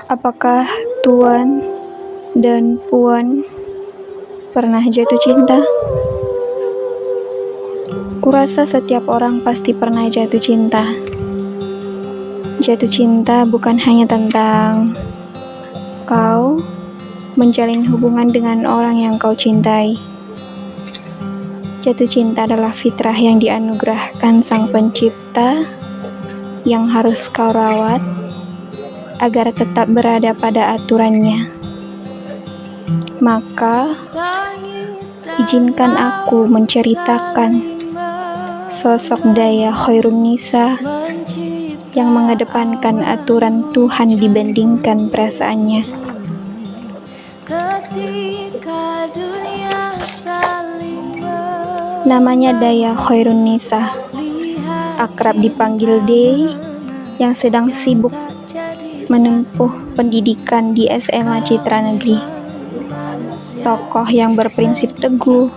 Apakah Tuan dan Puan pernah jatuh cinta? Kurasa setiap orang pasti pernah jatuh cinta. Jatuh cinta bukan hanya tentang kau menjalin hubungan dengan orang yang kau cintai. Jatuh cinta adalah fitrah yang dianugerahkan Sang Pencipta yang harus kau rawat agar tetap berada pada aturannya. Maka, izinkan aku menceritakan sosok Daya Khairun-Nisa yang mengedepankan aturan Tuhan dibandingkan perasaannya. Namanya Daya Khairun-Nisa, akrab dipanggil Dey, yang sedang sibuk menempuh pendidikan di SMA Citra Negeri. Tokoh yang berprinsip teguh,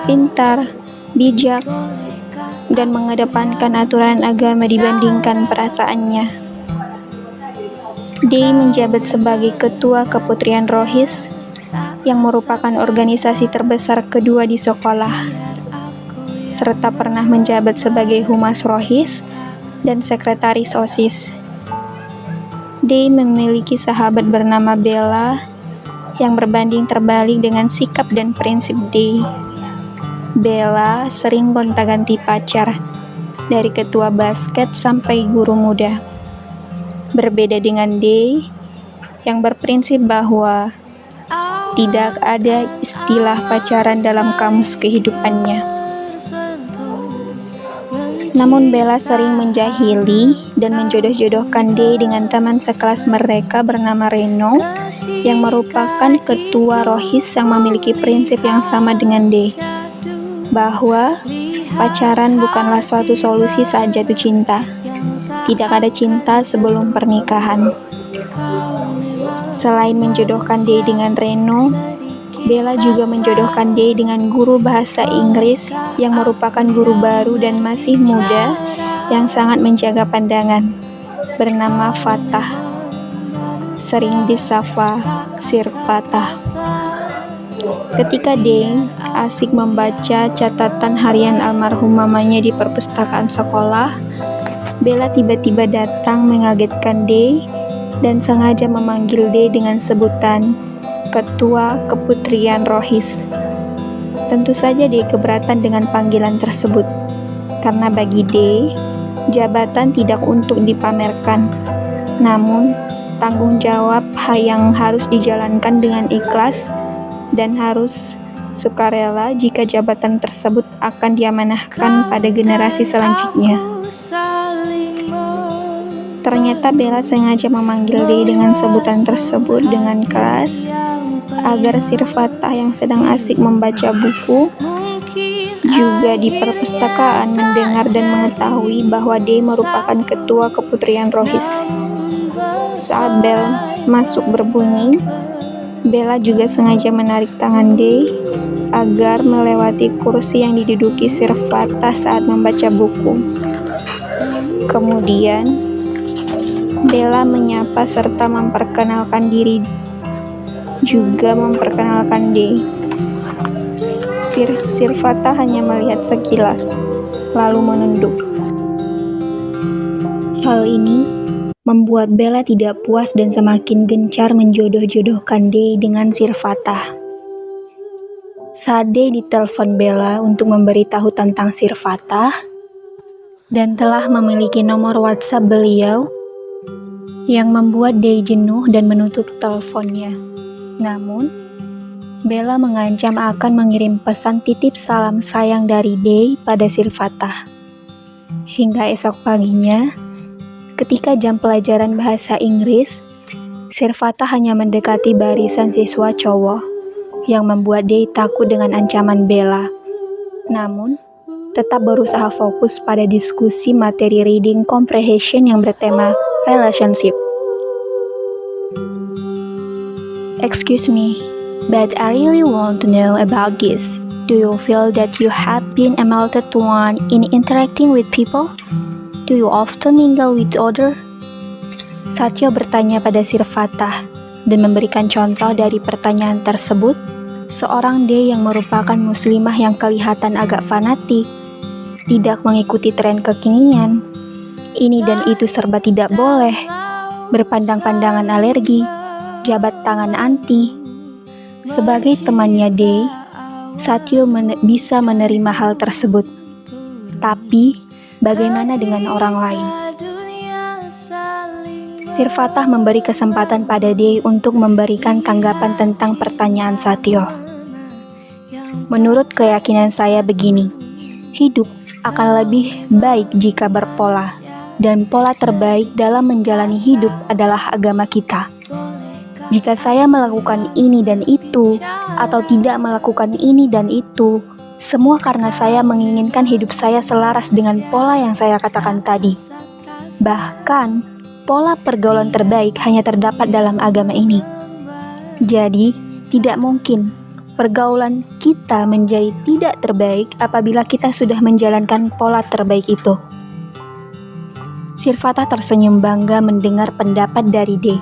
pintar, bijak, dan mengedepankan aturan agama dibandingkan perasaannya. Dey menjabat sebagai Ketua Keputrian Rohis, yang merupakan organisasi terbesar kedua di sekolah, serta pernah menjabat sebagai Humas Rohis dan Sekretaris OSIS. Dey memiliki sahabat bernama Bella yang berbanding terbalik dengan sikap dan prinsip Dey. Bella sering gonta-ganti pacar, dari ketua basket sampai guru muda. Berbeda dengan Dey yang berprinsip bahwa tidak ada istilah pacaran dalam kamus kehidupannya. Namun Bella sering menjahili dan menjodoh-jodohkan Dey dengan teman sekelas mereka bernama Reno yang merupakan ketua Rohis yang memiliki prinsip yang sama dengan Dey, bahwa pacaran bukanlah suatu solusi saat jatuh cinta. Tidak ada cinta sebelum pernikahan. Selain menjodohkan Dey dengan Reno, Bella juga menjodohkan Dey dengan guru bahasa Inggris yang merupakan guru baru dan masih muda yang sangat menjaga pandangan, bernama Fatah, sering disapa Sir Fatah. Ketika Dey asik membaca catatan harian almarhum mamanya di perpustakaan sekolah, Bella tiba-tiba datang mengagetkan Dey dan sengaja memanggil Dey dengan sebutan Ketua Keputrian Rohis. Tentu saja Dey keberatan dengan panggilan tersebut, karena bagi Dey, jabatan tidak untuk dipamerkan, namun tanggung jawab yang harus dijalankan dengan ikhlas dan harus sukarela jika jabatan tersebut akan diamanahkan pada generasi selanjutnya. Ternyata Bella sengaja memanggil Dey dengan sebutan tersebut dengan keras, agar Sir Fatah yang sedang asik membaca buku juga di perpustakaan mendengar dan mengetahui bahwa Dey merupakan Ketua Keputrian Rohis. Saat bel masuk berbunyi, Bella juga sengaja menarik tangan Dey agar melewati kursi yang diduduki Sir Fatah saat membaca buku. Kemudian, Bella menyapa serta memperkenalkan diri, juga memperkenalkan Dey. Sir Fatah hanya melihat sekilas, lalu menunduk. Hal ini membuat Bella tidak puas dan semakin gencar menjodoh-jodohkan Dey dengan Sir Fatah. Saat Dey ditelepon Bella untuk memberitahu tentang Sir Fatah dan telah memiliki nomor WhatsApp beliau, yang membuat Dey jenuh dan menutup teleponnya. Namun, Bella mengancam akan mengirim pesan titip salam sayang dari Dey pada Sir Fatah. Hingga esok paginya, ketika jam pelajaran bahasa Inggris, Sir Fatah hanya mendekati barisan siswa cowok, yang membuat Dey takut dengan ancaman Bella. Namun, tetap berusaha fokus pada diskusi materi reading comprehension yang bertema relationship. Excuse me, but I really want to know about this. Do you feel that you have been a melted one in interacting with people? Do you often mingle with others? Satyo bertanya pada Sirfatah dan memberikan contoh dari pertanyaan tersebut. Seorang D yang merupakan muslimah yang kelihatan agak fanatik, tidak mengikuti tren kekinian, ini dan itu serba tidak boleh, berpandang-pandangan alergi, jabat tangan anti. Sebagai temannya D, Satyo bisa menerima hal tersebut. Tapi, bagaimana dengan orang lain? Sirfatah memberi kesempatan pada D untuk memberikan tanggapan tentang pertanyaan Satyo. Menurut keyakinan saya begini, hidup akan lebih baik jika berpola, dan pola terbaik dalam menjalani hidup adalah agama kita. Jika saya melakukan ini dan itu, atau tidak melakukan ini dan itu, semua karena saya menginginkan hidup saya selaras dengan pola yang saya katakan tadi. Bahkan, pola pergaulan terbaik hanya terdapat dalam agama ini. Jadi, tidak mungkin pergaulan kita menjadi tidak terbaik apabila kita sudah menjalankan pola terbaik itu. Sirfatah tersenyum bangga mendengar pendapat dari D.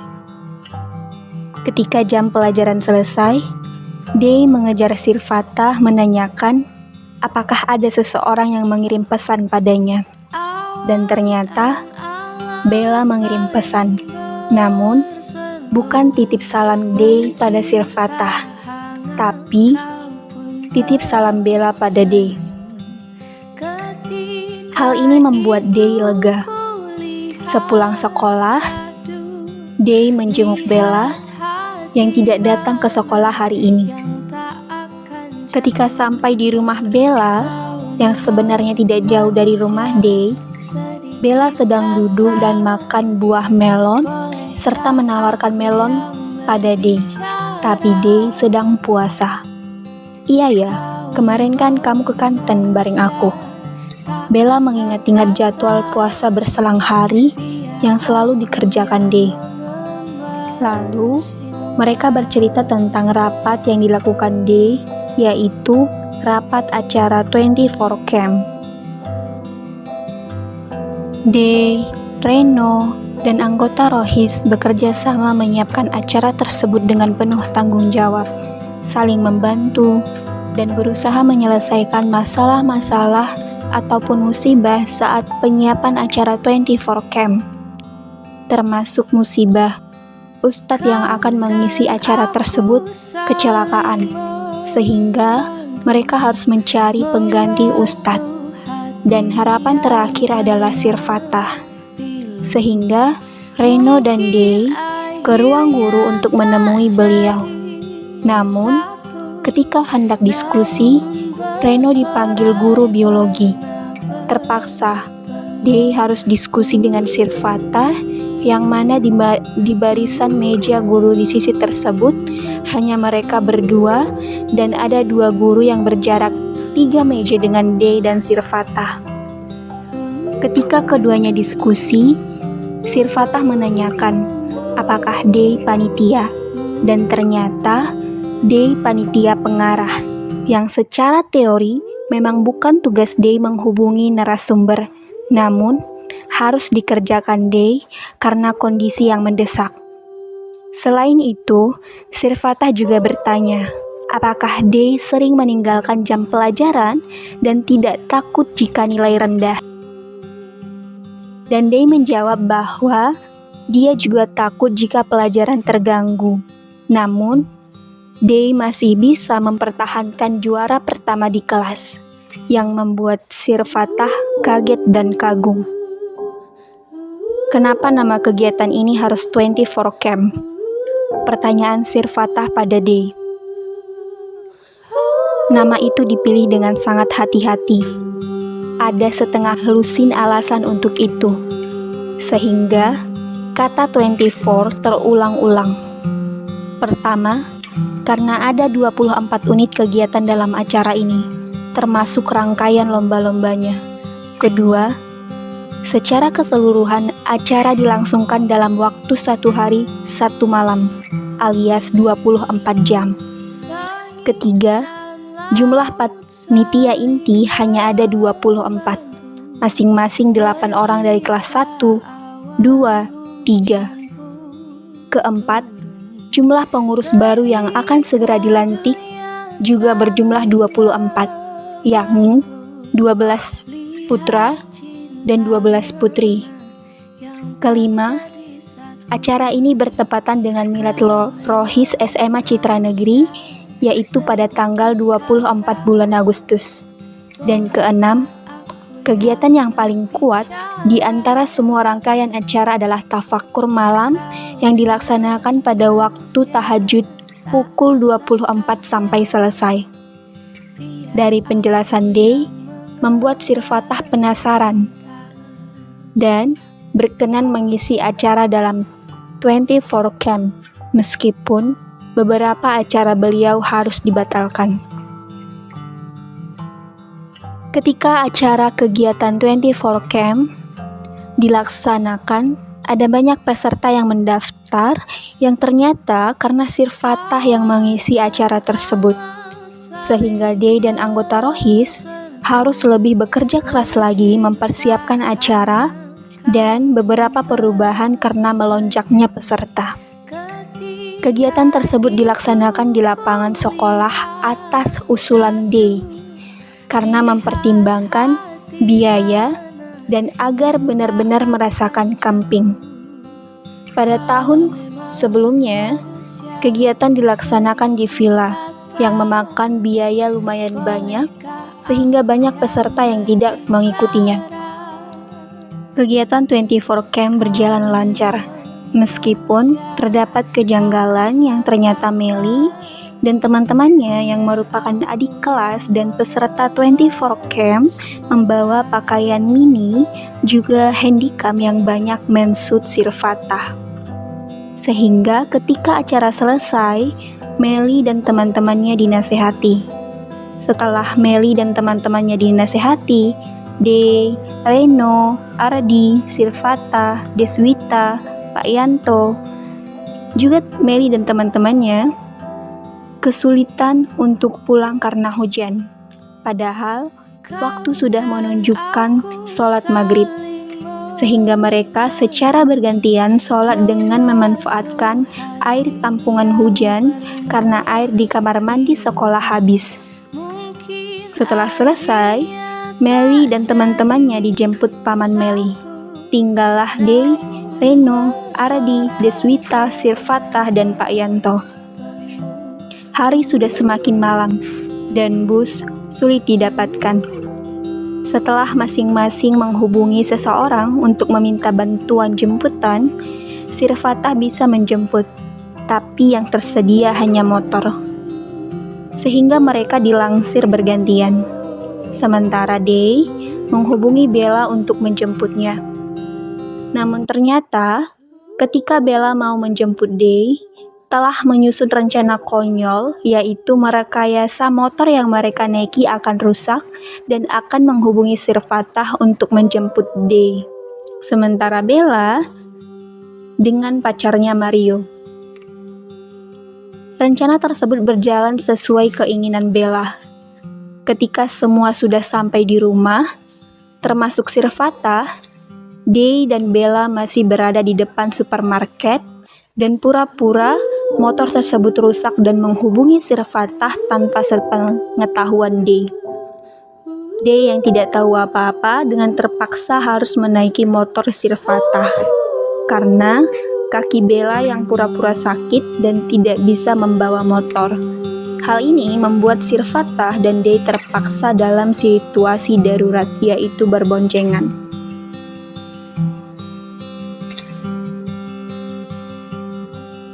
Ketika jam pelajaran selesai, D mengejar Sirfatah menanyakan apakah ada seseorang yang mengirim pesan padanya. Dan ternyata Bella mengirim pesan, namun bukan titip salam D pada Sirfatah, tapi titip salam Bella pada D. Hal ini membuat D lega. Sepulang sekolah, D menjenguk Bella yang tidak datang ke sekolah hari ini. Ketika sampai di rumah Bella, yang sebenarnya tidak jauh dari rumah D, Bella sedang duduk dan makan buah melon serta menawarkan melon pada D. Tapi D sedang puasa. Iya ya, kemarin kan kamu ke kantin bareng aku. Bella mengingat-ingat jadwal puasa berselang hari yang selalu dikerjakan D. Lalu, mereka bercerita tentang rapat yang dilakukan D, yaitu rapat acara 24 Camp. D, Reno, dan anggota Rohis bekerja sama menyiapkan acara tersebut dengan penuh tanggung jawab, saling membantu, dan berusaha menyelesaikan masalah-masalah ataupun musibah saat penyiapan acara 24 Camp. Termasuk musibah, Ustadz yang akan mengisi acara tersebut kecelakaan, sehingga mereka harus mencari pengganti Ustadz. Dan harapan terakhir adalah Sirfatah, sehingga Reno dan D ke ruang guru untuk menemui beliau. Namun, ketika hendak diskusi, Reno dipanggil guru biologi. Terpaksa, D harus diskusi dengan Sirfatah, yang mana di barisan meja guru di sisi tersebut hanya mereka berdua, dan ada 2 guru yang berjarak 3 meja dengan D dan Sirfatah. Ketika keduanya diskusi, Sirfatah menanyakan apakah D panitia, dan ternyata D panitia pengarah, yang secara teori memang bukan tugas D menghubungi narasumber, namun harus dikerjakan D karena kondisi yang mendesak. Selain itu, Sirfatah juga bertanya, apakah D sering meninggalkan jam pelajaran dan tidak takut jika nilai rendah? Dan D menjawab bahwa dia juga takut jika pelajaran terganggu. Namun, D masih bisa mempertahankan juara pertama di kelas, yang membuat Sirfatah kaget dan kagum. Kenapa nama kegiatan ini harus 24 Camp? Pertanyaan Sirfatah pada D. Nama itu dipilih dengan sangat hati-hati. Ada setengah lusin alasan untuk itu, sehingga kata 24 terulang-ulang. Pertama, karena ada 24 unit kegiatan dalam acara ini, termasuk rangkaian lomba-lombanya. Kedua, secara keseluruhan acara dilangsungkan dalam waktu 1 hari 1 malam, alias 24 jam. Ketiga, jumlah panitia inti hanya ada 24, masing-masing 8 orang dari kelas 1, 2, 3. Keempat, jumlah pengurus baru yang akan segera dilantik juga berjumlah 24, yakni 12 putra dan 12 putri. Kelima, acara ini bertepatan dengan Milad Rohis SMA Citra Negeri, yaitu pada tanggal 24 bulan Agustus. Dan keenam, kegiatan yang paling kuat di antara semua rangkaian acara adalah tafakur malam yang dilaksanakan pada waktu tahajud pukul 24 sampai selesai. Dari penjelasan Day, membuat Sirfatah penasaran dan berkenan mengisi acara dalam 24 Camp, meskipun beberapa acara beliau harus dibatalkan. Ketika acara kegiatan 24 Camp dilaksanakan, ada banyak peserta yang mendaftar yang ternyata karena Sirfatah yang mengisi acara tersebut. Sehingga Day dan anggota Rohis harus lebih bekerja keras lagi mempersiapkan acara dan beberapa perubahan karena melonjaknya peserta. Kegiatan tersebut dilaksanakan di lapangan sekolah atas usulan Day karena mempertimbangkan biaya dan agar benar-benar merasakan camping. Pada tahun sebelumnya, kegiatan dilaksanakan di villa yang memakan biaya lumayan banyak sehingga banyak peserta yang tidak mengikutinya. Kegiatan 24 Camp berjalan lancar, meskipun terdapat kejanggalan yang ternyata Meli dan teman-temannya yang merupakan adik kelas dan peserta 24 Camp membawa pakaian mini juga handycam yang banyak mensut Sirfatah. Sehingga ketika acara selesai, Meli dan teman-temannya dinasehati. Setelah Meli dan teman-temannya dinasehati, Day, Reno, Ardi, Sirfatah, Deswita, Pak Yanto, juga Meli dan teman-temannya kesulitan untuk pulang karena hujan. Padahal waktu sudah menunjukkan sholat maghrib, sehingga mereka secara bergantian sholat dengan memanfaatkan air tampungan hujan karena air di kamar mandi sekolah habis. Setelah selesai, Meli dan teman-temannya dijemput paman Meli. Tinggallah Day, Reno, Ardi, Deswita, Sirfatah, dan Pak Yanto. Hari sudah semakin malam, dan bus sulit didapatkan. Setelah masing-masing menghubungi seseorang untuk meminta bantuan jemputan, Sirfatah bisa menjemput, tapi yang tersedia hanya motor. Sehingga mereka dilangsir bergantian. Sementara Day menghubungi Bella untuk menjemputnya. Namun ternyata, ketika Bella mau menjemput Day, telah menyusun rencana konyol, yaitu merekayasa motor yang mereka naiki akan rusak dan akan menghubungi Sirfatah untuk menjemput Day. Sementara Bella dengan pacarnya Mario. Rencana tersebut berjalan sesuai keinginan Bella. Ketika semua sudah sampai di rumah, termasuk Sirfatah, Day dan Bella masih berada di depan supermarket dan pura-pura motor tersebut rusak dan menghubungi Sirfatah tanpa sepengetahuan Day. Day yang tidak tahu apa-apa dengan terpaksa harus menaiki motor Sirfatah karena kaki Bella yang pura-pura sakit dan tidak bisa membawa motor. Hal ini membuat Sirfatah dan Day terpaksa dalam situasi darurat, yaitu berboncengan.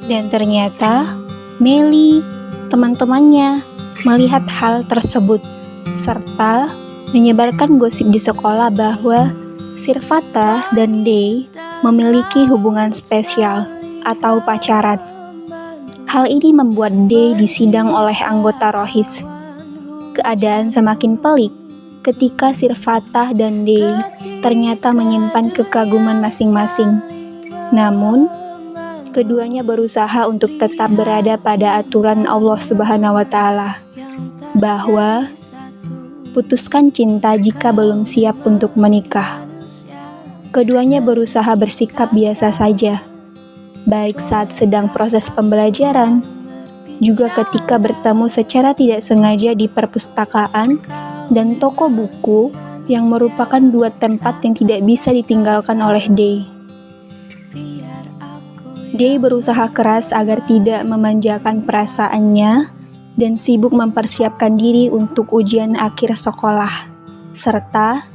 Dan ternyata Meli, teman-temannya, melihat hal tersebut serta menyebarkan gosip di sekolah bahwa Sirfatah dan Day memiliki hubungan spesial atau pacaran. Hal ini membuat Day disidang oleh anggota Rohis. Keadaan semakin pelik ketika Sirfatah dan Day ternyata menyimpan kekaguman masing-masing. Namun, keduanya berusaha untuk tetap berada pada aturan Allah Subhanahu wa Ta'ala, bahwa putuskan cinta jika belum siap untuk menikah. Keduanya berusaha bersikap biasa saja. baik saat sedang proses pembelajaran, juga ketika bertemu secara tidak sengaja di perpustakaan dan toko buku yang merupakan dua tempat yang tidak bisa ditinggalkan oleh Day. Day berusaha keras agar tidak memanjakan perasaannya dan sibuk mempersiapkan diri untuk ujian akhir sekolah, serta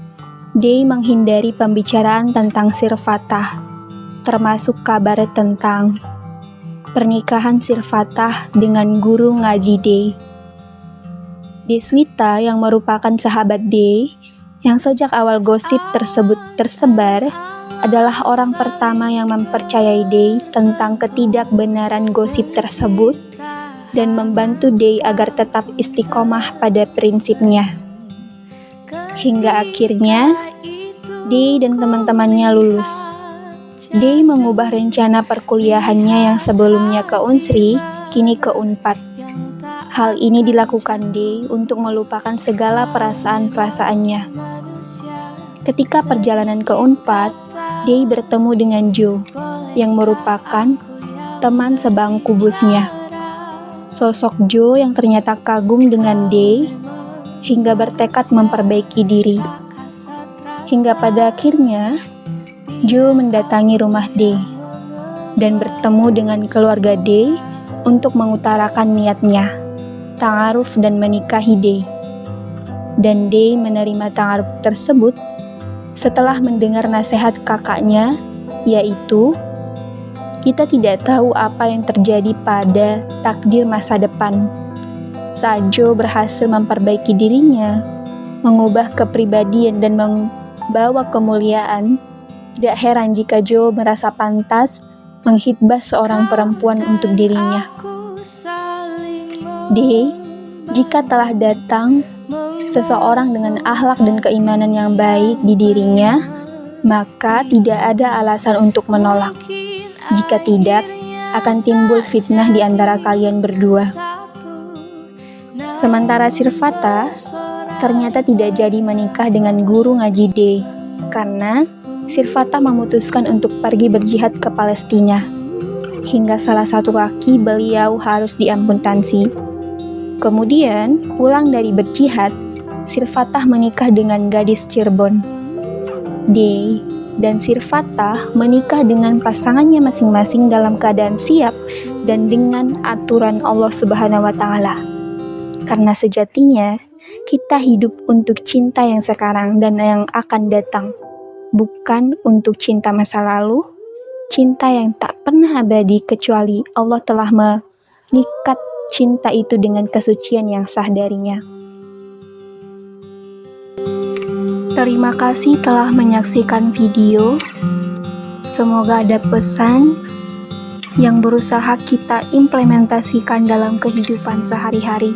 Day menghindari pembicaraan tentang Sir-Fatah, termasuk kabar tentang pernikahan Sir-Fatah dengan guru ngaji Day. Deswita yang merupakan sahabat Day, yang sejak awal gosip tersebut tersebar, adalah orang pertama yang mempercayai Day tentang ketidakbenaran gosip tersebut dan membantu Day agar tetap istiqomah pada prinsipnya. Hingga akhirnya, Day dan teman-temannya lulus. Day mengubah rencana perkuliahannya yang sebelumnya ke Unsri, kini ke Unpad. Hal ini dilakukan Day untuk melupakan segala perasaan-perasaannya. Ketika perjalanan ke Unpad, Day bertemu dengan Joe, yang merupakan teman sebangku busnya. Sosok Joe yang ternyata kagum dengan Day, hingga bertekad memperbaiki diri. Hingga pada akhirnya, Joe mendatangi rumah Day dan bertemu dengan keluarga Day untuk mengutarakan niatnya, ta'aruf dan menikahi Day. Dan Day menerima ta'aruf tersebut setelah mendengar nasihat kakaknya, yaitu, kita tidak tahu apa yang terjadi pada takdir masa depan. Saat Joe berhasil memperbaiki dirinya, mengubah kepribadian dan membawa kemuliaan, tidak heran jika Joe merasa pantas menghitbah seorang perempuan untuk dirinya. D. Jika telah datang seseorang dengan akhlak dan keimanan yang baik di dirinya, maka tidak ada alasan untuk menolak. Jika tidak, akan timbul fitnah di antara kalian berdua. Sementara Sir-Fatah ternyata tidak jadi menikah dengan guru ngaji Day, karena Sir-Fatah memutuskan untuk pergi berjihad ke Palestina. Hingga salah satu kaki beliau harus diamputasi. Kemudian, pulang dari berjihad, Sir-Fatah menikah dengan gadis Cirebon. Day dan Sir-Fatah menikah dengan pasangannya masing-masing dalam keadaan siap dan dengan aturan Allah Subhanahu wa Ta'ala. Karena sejatinya, kita hidup untuk cinta yang sekarang dan yang akan datang, bukan untuk cinta masa lalu, cinta yang tak pernah abadi kecuali Allah telah mengikat cinta itu dengan kesucian yang sah darinya. Terima kasih telah menyaksikan video. Semoga ada pesan yang berusaha kita implementasikan dalam kehidupan sehari-hari.